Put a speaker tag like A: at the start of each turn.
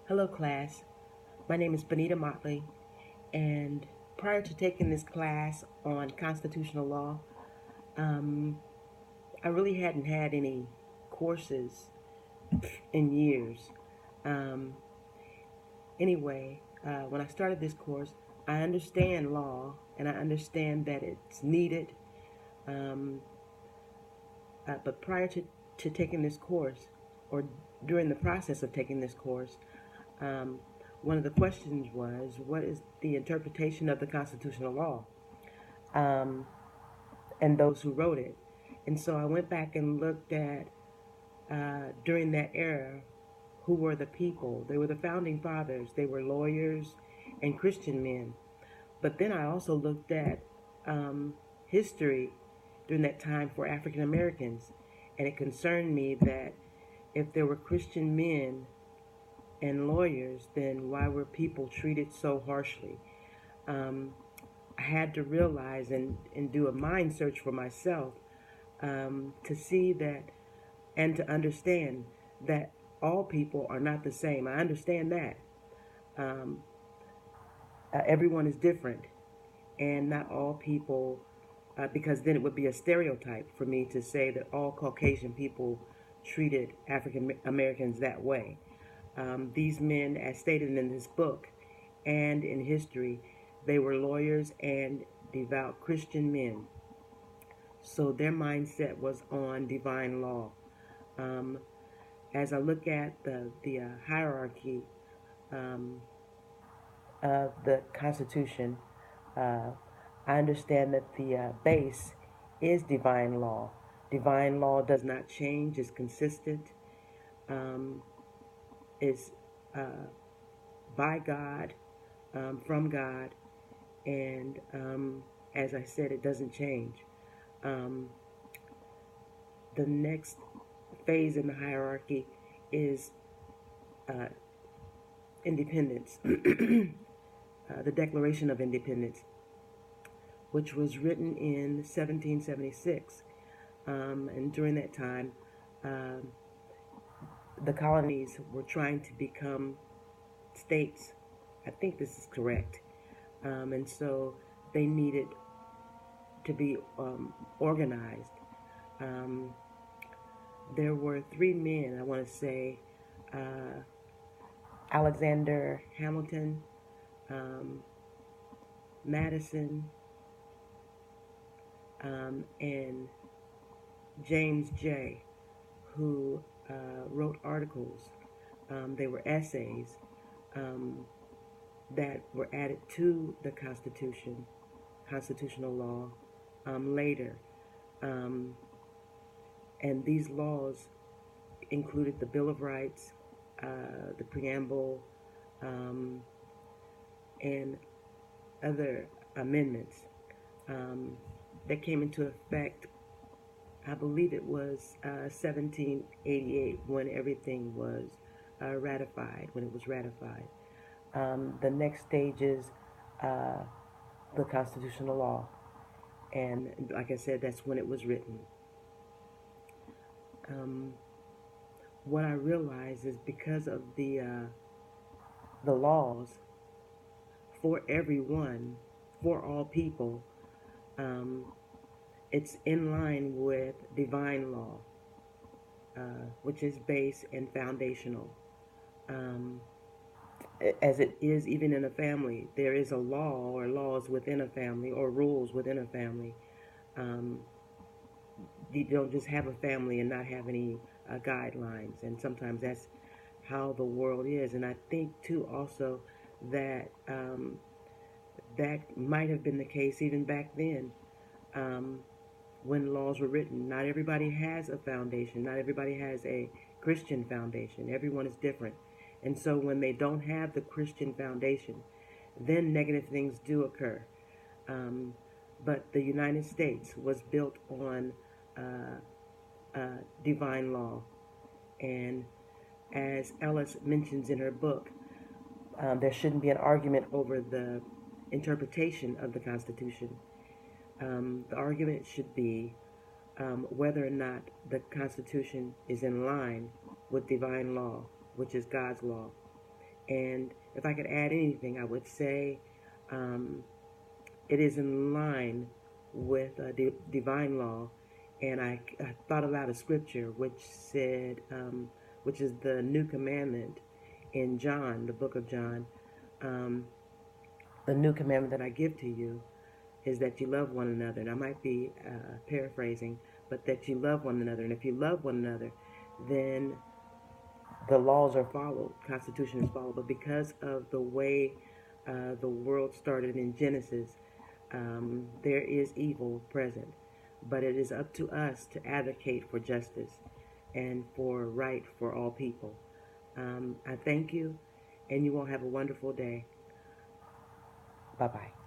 A: Hello, class. My name is Benita Motley, and prior to taking this class on constitutional law, um, I really hadn't had any courses in years. Um, anyway, when I started this course, I understand law and I understand that it's needed. Um, but prior to taking this course, or during the process of taking this course, um, one of the questions was, what is the interpretation of the constitutional law? Um, and those who wrote it. And so I went back and looked at, during that era, who were the people. They were the founding fathers. They were lawyers and Christian men. But then I also looked at history during that time for African Americans. And it concerned me that if there were Christian men and lawyers, then why were people treated so harshly? Um, I had to realize and do a mind search for myself, to see that and to understand that all people are not the same. I understand that. Um, Everyone is different, and not all people, because then it would be a stereotype for me to say that all Caucasian people treated African Americans that way. These men, as stated in this book and in history, they were lawyers and devout Christian men. So their mindset was on divine law. Um, as I look at the hierarchy um, of the Constitution, uh, I understand that the base is divine law. Divine law does not change; is consistent. Um, is by God, from God, and as I said, it doesn't change. Um, the next phase in the hierarchy is uh, independence, the Declaration of Independence, which was written in 1776. And during that time, um, the colonies were trying to become states. I think this is correct. And so they needed to be organized. Um, there were three men, I want to say, uh, Alexander Hamilton, um, Madison, and James J., who wrote articles. They were essays um, that were added to the Constitution, constitutional law, later. Um, and these laws included the Bill of Rights, the preamble, um, and other amendments um, that came into effect. I believe it was 1788 when everything was ratified, when it was ratified. The next stage is uh, the constitutional law. And like I said, that's when it was written. Um, what I realized is because of the laws for everyone, for all people, um, it's in line with divine law, which is base and foundational. Um, as it is even in a family, there is a law or laws within a family or rules within a family. Um, you don't just have a family and not have any guidelines, and sometimes that's how the world is. And I think too also that that might have been the case even back then, um, when laws were written. Not everybody has a foundation. Not everybody has a Christian foundation. Everyone is different. And so when they don't have the Christian foundation, then negative things do occur. Um, but the United States was built on divine law. And as Ellis mentions in her book, there shouldn't be an argument over the interpretation of the Constitution. The argument should be whether or not the Constitution is in line with divine law, which is God's law. And if I could add anything, I would say um, it is in line with divine law. And I thought about a scripture which said, which is the new commandment in John, the book of John. Um, the new commandment that I give to you is that you love one another. And I might be paraphrasing, but that you love one another. And if you love one another, then the laws are followed, Constitution is followed. But because of the way the world started in Genesis, there is evil present. But it is up to us to advocate for justice and for right for all people. I thank you, and you all have a wonderful day. Bye bye.